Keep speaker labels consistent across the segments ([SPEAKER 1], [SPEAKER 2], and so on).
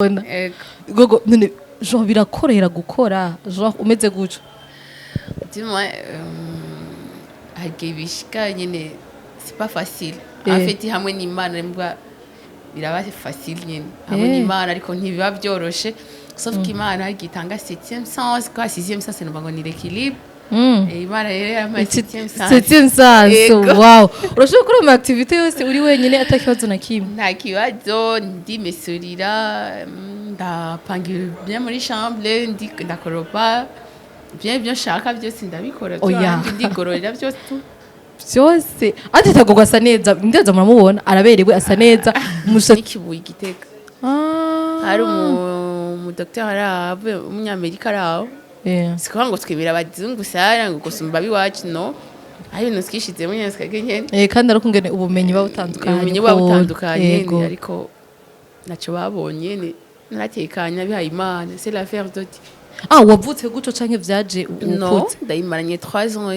[SPEAKER 1] Ego.
[SPEAKER 2] Gogo none genre birakorera gukora genre umeze gutyo.
[SPEAKER 1] Dis-moi, hakibishika nyene c'est pas facile. En fait hamwe n'Imana mbwa biraba facile nyene. Hamwe n'Imana ariko ntibiba byoroshe. Sauf que Imana igitanga 7e sens, quoi 6e sens no bango ni l'équilibre. Imana rero yama 7e sens.
[SPEAKER 2] 7e sens. Wow. Urashobora gukora ama activité yose uri wenyine atakibazo na kimwe.
[SPEAKER 1] Nta kibazo ndimesurira ndapangira bien muri chambre ndakoropa bien shaka byose ndabikora kandi ndigororera byose
[SPEAKER 2] byose ati tagogwa asa neza ndeza muramubona araberewe asa neza
[SPEAKER 1] ikibuye igiteka hari mu docteur arabe umunyamerika araho siko ngo twibira abazungu sara ngo gusumba biwacu no ayo nuskishize munye skagenge
[SPEAKER 2] kandi arakungene ubumenyi
[SPEAKER 1] babutandukanye ariko naco babonye naratekanya bihaye Imana c'est l'affaire d'Odi.
[SPEAKER 2] Wavutse gutyo canke vyaje
[SPEAKER 1] Non, ndayimaranye 3 ans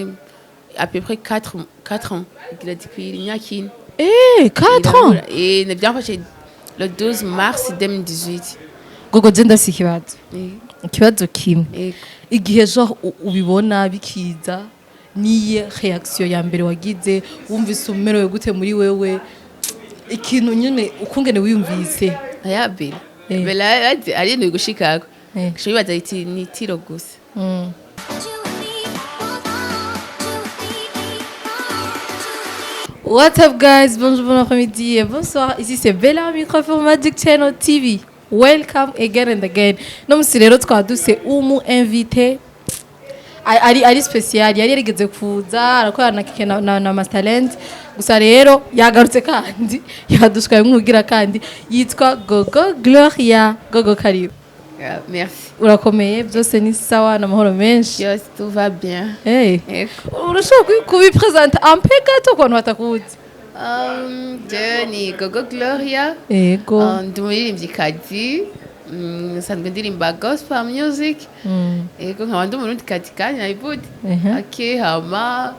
[SPEAKER 1] à peu près 4 ans. Il a dit qu'il n'y a qu'une.
[SPEAKER 2] 4 ans.
[SPEAKER 1] Et ne bien fait le 12 mars 2018.
[SPEAKER 2] Gogo jenda sikibazo. Ikibazo kimwe. Igihe genre ubibona bikiza niye reaction ya mbere wagize wumvise umerewe gute muri wewe ikintu nyene ukungene wiyumvise
[SPEAKER 1] ayabe bela ari no gushikako shibaza iti ni tiro gusa
[SPEAKER 2] What's up guys, bonjour, bon après-midi et bonsoir. Ici c'est Bella microphone Magic Channel TV. Welcome again and again. No musirero twaduse umu invité ari special yari yarigeze kuza arakorana na Master Talent gusa rero yagarutse kandi yadushwaye nk'ugira kandi yitwa GOGO Gloria. GOGO karibu.
[SPEAKER 1] Merci.
[SPEAKER 2] Urakomeye byose ni sawa na mahoro menshi.
[SPEAKER 1] Yes, tout va bien.
[SPEAKER 2] Urashobora kubipresenter un peu gato kwa batakuzi.
[SPEAKER 1] Je ni GOGO Gloria.
[SPEAKER 2] Ego.
[SPEAKER 1] Ndumuririmbyikazi. Nsanzwe ndirimba gospel music. Ego nkaba ndi umurundi katikanya nayivude. Hama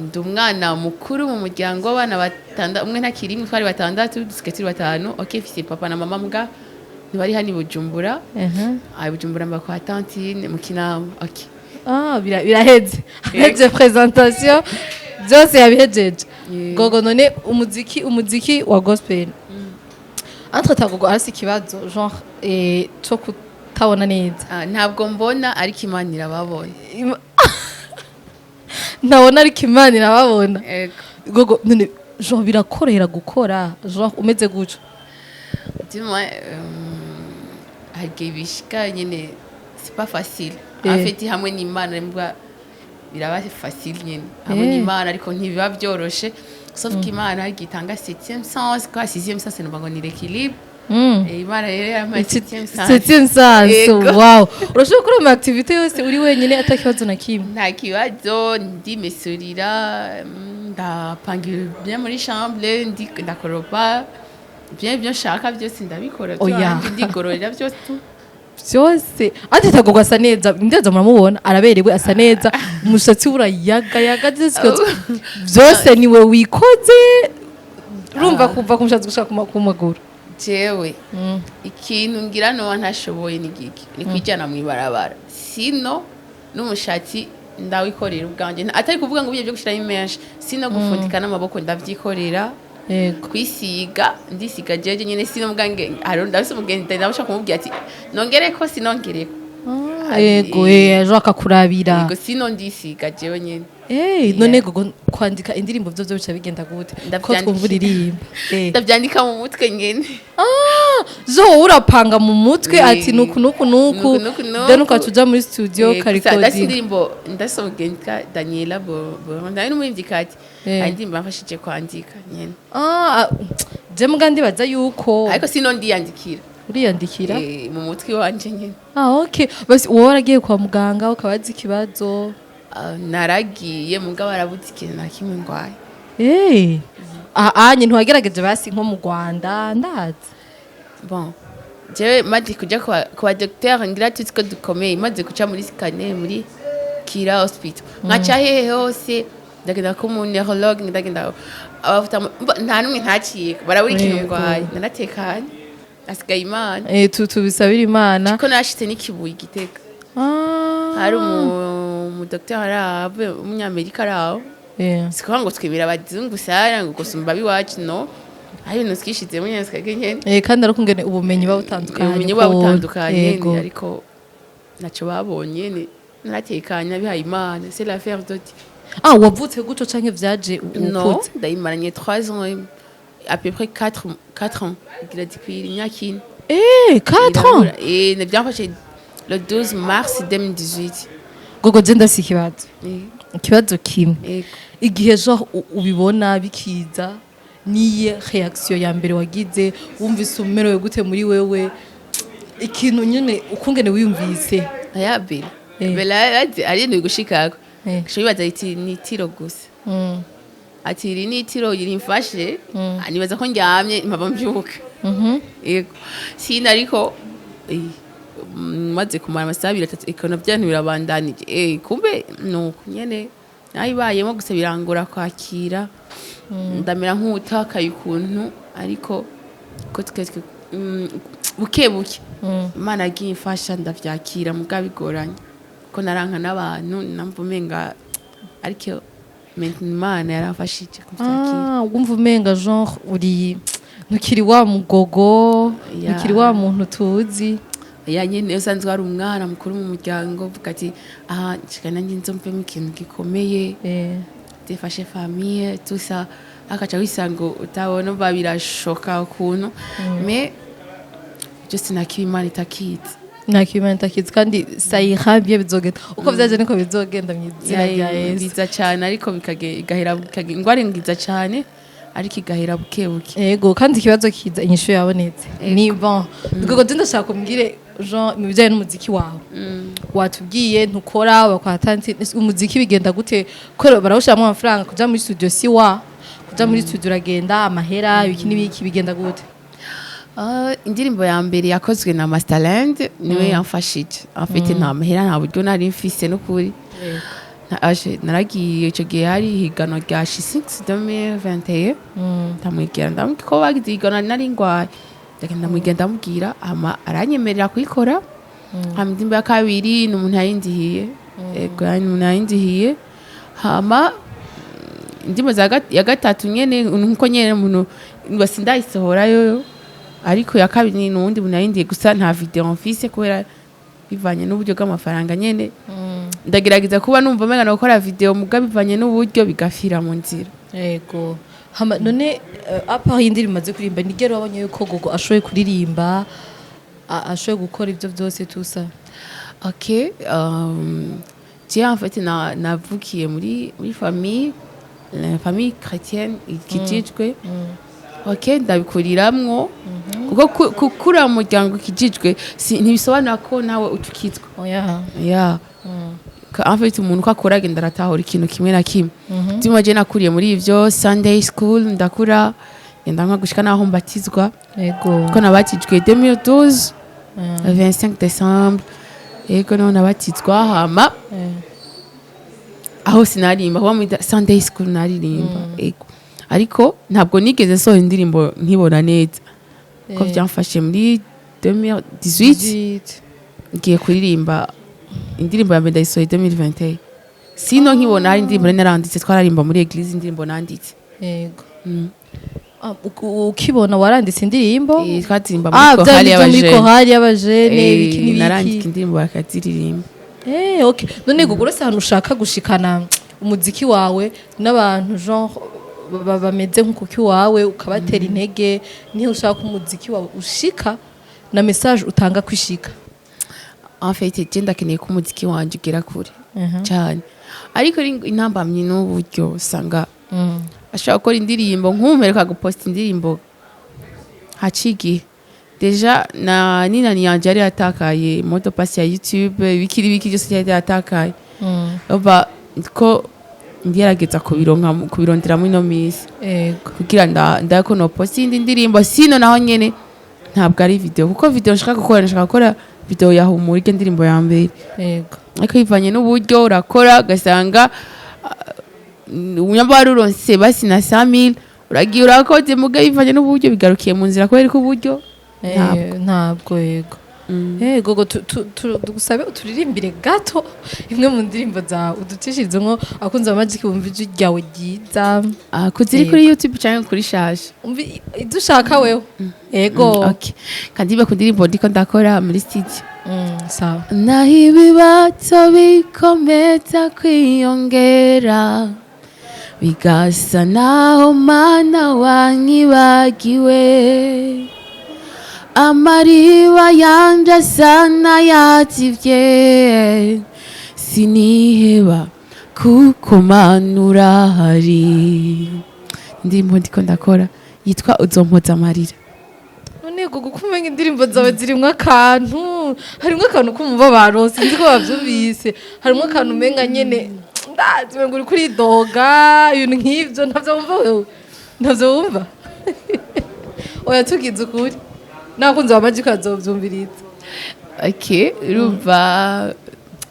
[SPEAKER 1] ndumwana mukuru mu muryango w'abana batanda umwe ntakiri imwe twari batandatu dusikatiri batanu. Afise papa na mama mbwa ntibari hani Bujumbura. Bujumbura mba kwa tantine mu Kinama. Biraheze.
[SPEAKER 2] Heze presentation byose yabihejeje. Gogo none umuziki wa gospel. Entre tagogo arasi kibazo genre cyo kutabona neza.
[SPEAKER 1] Ntabwo mbona ariko Imana irababona.
[SPEAKER 2] Ntabona ariko Imana irababona. Gogo none genre birakorera gukora genre umeze gutyo.
[SPEAKER 1] Dis-moi, hakibishika nyene c'est pas facile. En fait hamwe n'Imana mbwa biraba facile nyene. Hamwe n'Imana ariko ntibiba byoroshe. Sauf que Imana igitanga 7e sens, quoi 6e sens no bango ni l'équilibre. Imana rero yama 7e sens.
[SPEAKER 2] 7e sens. Wow. Urashobora gukora ama activité yose uri wenyine atakibazo na kimwe.
[SPEAKER 1] Nta kibazo ndimesurira ndapangira bien muri chambre ndakoropa bien shaka byose ndabikora kandi ndigororera byose
[SPEAKER 2] byose ati tagogwa asa neza ndeza muramubona araberewe asa neza umushatsi urayaga byose niwe wikoze urumva kuva ku mushatsi gushaka ku maguru
[SPEAKER 1] jewe ikintu ngira no ntashoboye ni giki ni kwijana mu ibarabara sino n'umushatsi ndawikorera ubwanje atari kuvuga ngo ubiye byo gushira imeshe sino gufundika n'amaboko ndavyikorera kwisiga ndisiga jeje nyene sino mgange ndabise umugenzi ndabasha kumubwira ati nongere ko sinongereko
[SPEAKER 2] ejo akakurabira
[SPEAKER 1] yego sino ndisiga jewe nyene
[SPEAKER 2] none gogo kwandika indirimbo byo bica bigenda gute ko twumvura irimba
[SPEAKER 1] ndavyandika mu mutwe nyene
[SPEAKER 2] zo urapanga mu mutwe ati nuku then ukacuja muri studio
[SPEAKER 1] karikodi ndasindirimbo ndasogenka Daniela ndari n'umwimvikati andimba mfashije kwandika nyene
[SPEAKER 2] je mugandi baza yuko
[SPEAKER 1] ariko sino ndiyandikira
[SPEAKER 2] uriyandikira
[SPEAKER 1] mu mutwe wanje nyene
[SPEAKER 2] okay basi wowe waragiye kwa muganga ukabaza ikibazo
[SPEAKER 1] naragiye mugabo arabuze ikintu na kimwe ngwaye
[SPEAKER 2] nyine ntiwagerageje basi nko mu Rwanda ndazi
[SPEAKER 1] bon jewe maze kuja kwa docteur ngira tutiko dukomeye maze kuca muri scanner muri Kira hospital nkaca hehe hose ndagenda ko mu neurologue ndagenda abafuta nta numwe ntaciye barabura ikintu ngwaye naratekanye asigaye Imana
[SPEAKER 2] tubisabira Imana
[SPEAKER 1] ko nashitse n'ikibuye Gitega hari umudokiteri arabe umunyamerika araho sikuvuga ngo twemera abazungu sara ngo gusumba biwacu no hari ibintu twishizemo nyene twebwe nyene
[SPEAKER 2] kandi arakungene ubumenyi butandukanye
[SPEAKER 1] ariko naco babonye naratekanya bihaye Imana c'est l'affaire de Dieu.
[SPEAKER 2] Wavutse gutyo canke vyaje
[SPEAKER 1] non ndayimaranye 3 ans à peu près 4 ans igira dikwira imyaka ine
[SPEAKER 2] 4 ans
[SPEAKER 1] ne byafashe le 12 mars 2018
[SPEAKER 2] gogo je ndafise ikibazo kimwe igihe jo ubibona bikiza niye reaction ya mbere wagize wumvise umerewe gute muri wewe ikintu nyene ukungene wiyumvise
[SPEAKER 1] ayabe bela ari no gushikako shibaza iti ni tiro gusa ati iri ni tiro yirimfashe anibaza ko ndyamye mpaba mbyuka yego sina ariko maze kumara amasabira ikona byantu birabandanije kumbe nuko nyene nayibayemo gusa birangora kwakira ndamera nk'utakaye ukuntu ariko ko twese bukebuke Imana agiye imfasha ndavyakira mugabigoranye ko naranka n'abantu namva umenga ariko Imana yarafashije kuvyakira
[SPEAKER 2] wumva umenga genre uri ntukiri wa mugogo ntukiri wa muntu tuzi
[SPEAKER 1] nyene usanzwe ari umwana mukuru mu muryango uvuga ati nshikana njye nzomvemo ikintu gikomeye defashe famille tout ça akaca wisanga utabona babirashoka ukuntu mais just Imana itakizi kandi sayihambye bizogenda uko vyaje niko bizogenda mwizina rya Yesu biza cyane ariko bikagahera ingware ngiza cyane ariko igahera bukebuke
[SPEAKER 2] yego kandi ikibazo kiza inyishu yabonetse ni bon gogo ndashaka kumbwire Jean mu bijyanye n'umuziki wawe watubwiye ntukora bakwatanze umuziki bigenda gute ko barawushyiramo amafaranga kuja muri studio kuja muri studio uragenda amahera ibiki bigenda gute
[SPEAKER 1] indirimbo ya mbere yakozwe na Masterland niwe yamfashije afite nta mahera nta buryo nari mfise no kuri naragiye icyo gihe hari higano rya G6 2021 ndamwigera ndamubwira ko bagize higano nari ngwaye ndamwigenda ndamubwira aranyemerera kuyikora indirimbo ya kabiri ni umuntu yayindihiye umuntu yayindihiye hama indirimbo ya gatatu nyene nkuko nyene umuntu basindayisohorayo ariko ya kabiri ni uwundi muntu yayindiye gusa nta video mfise kubera bivanye n'uburyo bw'amafaranga nyene ndagerageza kuba numva umenga no gukora video muga bivanye n'uburyo bigafira mu nzira
[SPEAKER 2] yego none apa y'indirimbo maze kuririmba nigero wabonye yuko gogo ashoboye kuririmba ashoboye gukora ibyo byose tusa
[SPEAKER 1] en fait navukiye muri famille chrétienne ikijijwe ndabikuriramwo kuko kukura mu muryango ukijijwe ntibisobanura ko nawe utukizwa en fait umuntu ko akora agenda aratahura ikintu kimwe na kimwe ndimo je nakuriye muri ivyo Sunday school ndakura ndamwa gushika naho mbatizwa ko nabatijwe 2012 25 décembre no nabatizwa hama aho sinarimba aho muri Sunday school naririmba ariko ntabwo nigeze sohora indirimbo nkibona neza ko byamfashe muri 2018 ngiye kuririmba indirimbo ya mbere ndayisohoye 2021 sino nkibona hari indirimbo naranditse twararimba muri eglise indirimbo nanditse
[SPEAKER 2] yego ukibona waranditse indirimbo
[SPEAKER 1] twatirimba muri
[SPEAKER 2] kohari y'abajene biki
[SPEAKER 1] naranditse indirimbo bakaziririmba
[SPEAKER 2] okay none gugura se hano ushaka gushikana umuziki wawe n'abantu genre bameze nk'uko wawe ukabatera intege niho ushaka umuziki wawe ushika na message utanga kwishika
[SPEAKER 1] en fait je ndakeneye ko umuziki wanje ugera kure cyane ariko intambamye n'uburyo usanga ashaka gukora indirimbo nkumpereka guposta indirimbo hacigiye deja na nina yanje yari atakaye moto pass ya YouTube biki byose yari atakaye oba ko ngerageza kubirondera muri no misi kugira ndako no post indirimbo sino naho nyene ntabwo ari video kuko video nshaka gukora video ya humura indirimbo ya mbere ariko ivanye n'uburyo urakora gasanga unyamba ruronse basi na 5000 uragiye urakoze muga ivanye n'uburyo bigarukiye mu nzira kubera ko uburyo
[SPEAKER 2] ntabwo yego gogo tugusabe uturirimbire gato imwe mu ndirimbo zawe uducishirizemo abakunzi ba Magic bumva ijwi ryawe ryiza
[SPEAKER 1] kuziri kuri YouTube cyangwa kuri shaje
[SPEAKER 2] dushaka wewe yego
[SPEAKER 1] okay kandi iba ku ndirimbo ndiko ndakora muri studio
[SPEAKER 2] sawa
[SPEAKER 1] naho ibibazo bikomeza kwiyongera bigasa naho mana wanyibagiwe amariba yanje asa n'ayazivye siniheba kuko manura hari indirimbo ndiko ndakora yitwa uzompoza amarira
[SPEAKER 2] none gogo kumenga indirimbo zawe zirimwo akantu harimwo akantu k'umubabaro sinzi ko bavyumvise harimwo akantu umenga nyene ndazi ngo uri kuri doga ibintu nk'ivyo ntavyo wumva wewe ntavyo wumva oya tugize ukuri nakunze wa Magic azovyumviriza
[SPEAKER 1] okay urumva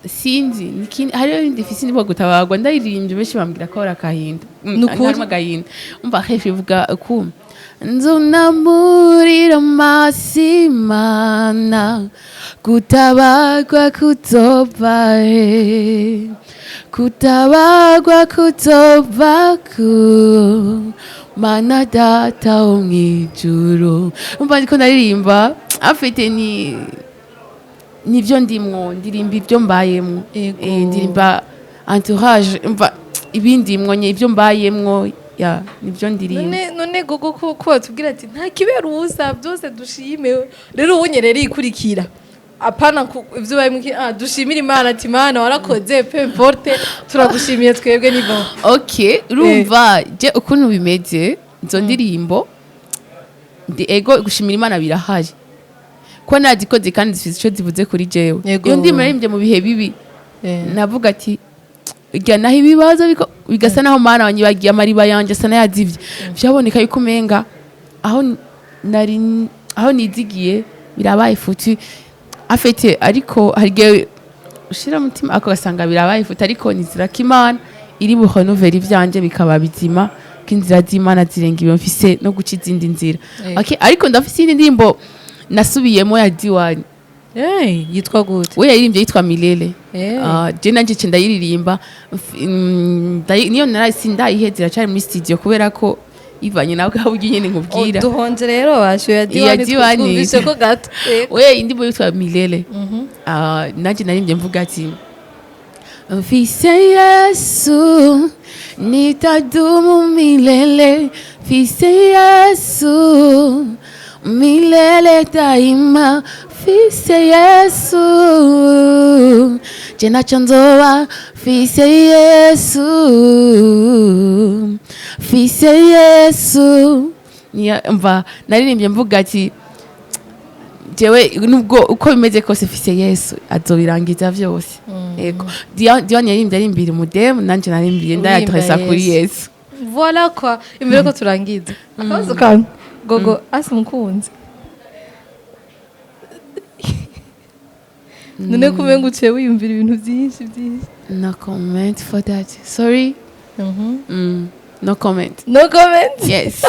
[SPEAKER 1] sinzi hariyo ndifise ndimo gutabagwa ndayirimbye benshi bambwira ko arakahinda harimo agahinda umva hefe ivuga ku nzunamurira masimana kutabagwa kutova kutabagwa kutova ku mana data wo mwijuru umva ndiko ndaririmba afite nivyo ndimwo ndirimba ivyo mbayemwo ndirimba entourage umva ibindimwo nye ivyo mbayemwo ya nivyo ndirimba
[SPEAKER 2] none gogo ko batubwira ati nta kibera ubusa byose dushime rero ubunyerere ikurikira apana ivyo bayimwe dushimira Imana ati Imana warakoze peu importe turagushimiye twebwe nibo
[SPEAKER 1] okay urumva je ukuntu bimeze nzo ndirimbo ego gushimira Imana birahari ko nazikoze kandi zifite ico zivuze kuri jewe iyo ndimo narimbye mu bihe bibi navuga ati irya naho ibibazo bigasa naho Mana wanyibagiye amariba yanje asa n'ayazivye byaboneka yuko umenga aho nizigiye birabaye futi afite ariko harige ushira mutima ako gasanga birabaye futi ariko nizira ko Imana iri buhonovera ivyanje bikaba bizima k'inzira z'Imana zirenga ibyo mfise no guca izindi nzira okay ariko ndafise indi ndimbo nasubiyemo ya diwani
[SPEAKER 2] yitwa gute
[SPEAKER 1] we yaririmbye yitwa Milele je nanje ce ndayiririmba niyo narasi ndayihezera cyari muri studio kubera ko ivanye nawe gabugi nyene nkubwira
[SPEAKER 2] duhonje rero basho ya diwani twumvise ko gato
[SPEAKER 1] we indimbo yitwa Milele nanje narimbye mvuga ati afise Yesu nitadumu milele afise Yesu milele daima afise Yesu je naco nzoba afise Yesu afise Yesu mva naririmbye mvuga ati jewe nubwo uko bimeze kose afise Yesu azobirangiza vyose yego Diane yarimbye arimbira umudemu nanje narimbiye ndayadressa kuri Yesu
[SPEAKER 2] voilà quoi imbere ko turangiza akabazo kan gogo asimukunze none kumenga uciye wiyumvira ibintu byinshi
[SPEAKER 1] no comment for that sorry no comment yes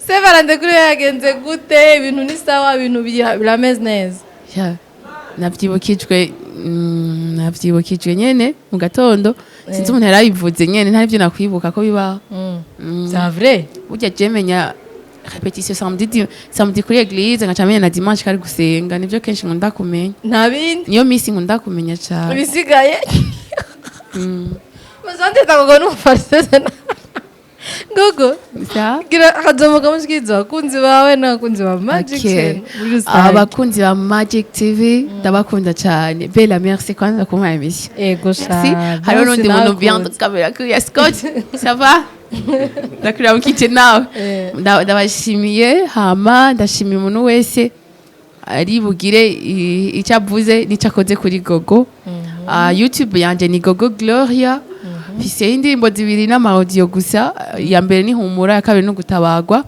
[SPEAKER 2] se barande kuri yagenze gute ibintu ni sawa ibintu birameze neza
[SPEAKER 1] navyibukijwe nyene mu gatondo sinzi umuntu yarabivuze nyene nta byo nakwibuka ko bibaho
[SPEAKER 2] c'est vrai
[SPEAKER 1] burya jemenya repetition samedi kuri eglise ngacamenya na dimanche kari gusenga nivyo kenshi nkunda kumenya
[SPEAKER 2] nta bindi
[SPEAKER 1] niyo misi nkunda kumenya cyane
[SPEAKER 2] bisigaye mazande tagogo n'umufarisese gogo gira akadomoga mushyikizo abakunzi bawe n'abakunzi ba Magic
[SPEAKER 1] abakunzi ba Magic TV ndabakunda cyane bella merci kwanza ku mwamisi
[SPEAKER 2] ego sha
[SPEAKER 1] hariho n'undi muntu beyond camera kuri Scott ça va ndakira mukite nawe ndabashimiye hama ndashimiye umuntu wese ari bugire icyavuze n'icakoze kuri GOGO YouTube yanje ni GOGO Gloria mfise indirimbo zibiri n'amaudio gusa ya mbere ni humura ya kabiri no gutabagwa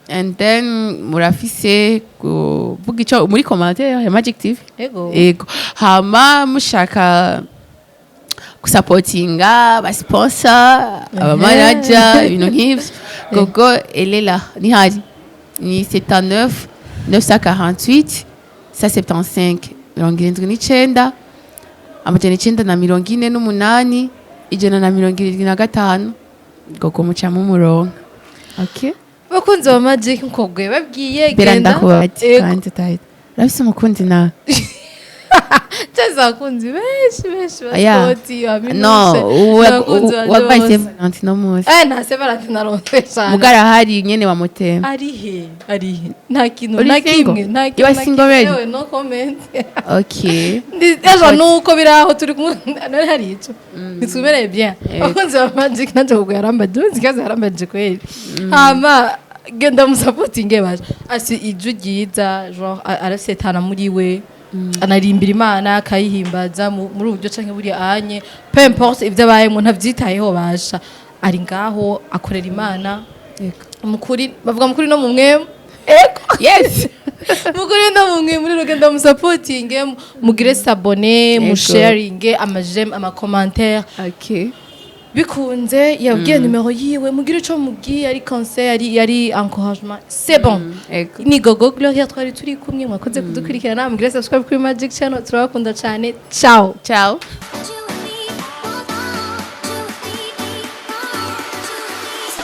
[SPEAKER 1] and then murafise kuvuga ico muri commentaire ya Magic TV ego hama mushaka supportinga ba sponsor aba manager ibintu nk'ivyo GOGO elela ni hari ni 79 948 175 79 amajana 948 175 gogo mucamo umurongo. Okay,
[SPEAKER 2] bakunzi ba Magic nkogwe babwiye
[SPEAKER 1] beranda kubati kandi tayi urafise umukundi na
[SPEAKER 2] Tazakunzi benshi
[SPEAKER 1] Aya.
[SPEAKER 2] baskoti
[SPEAKER 1] no wagwaye Valentine musi
[SPEAKER 2] ntase Valentine naronse cyane
[SPEAKER 1] mugara hari nyene wa mutema
[SPEAKER 2] arihe nta kintu
[SPEAKER 1] Uri
[SPEAKER 2] na
[SPEAKER 1] single?
[SPEAKER 2] kimwe nta
[SPEAKER 1] You
[SPEAKER 2] kintu
[SPEAKER 1] are
[SPEAKER 2] na
[SPEAKER 1] single
[SPEAKER 2] kimwe,
[SPEAKER 1] already?
[SPEAKER 2] yewe, no comment
[SPEAKER 1] okay
[SPEAKER 2] ejo nuko biraho turi kumwe none hari ico nisumereye bien bakunzi ba Magic nanje kugwa yarambaje nzikaze yarambaje kweli hama genda musapotinge baje asi iju ryiza genre arasetana muri we anarimbira Imana akayihimbaza muri uburyo canke buri anye peu importe ivyo abayemo ntavyitayeho basha ari ngaho akorera Imana mukuri bavuga mukuri no mu mwemu
[SPEAKER 1] yes
[SPEAKER 2] mukuri no mu mwemu muri rugenda musapotinge mugire s'abonner mu sharing ama j'aime ama commentaire
[SPEAKER 1] okay
[SPEAKER 2] bikunze yabwiye numero yiwe mugire ico mubwiye ari conseil yari encouragement c'est bon ni gogo Gloria twari turi kumwe mwakoze kudukurikirana mugire subscribe kuri Magic channel turabakunda cyane ciao
[SPEAKER 1] ciao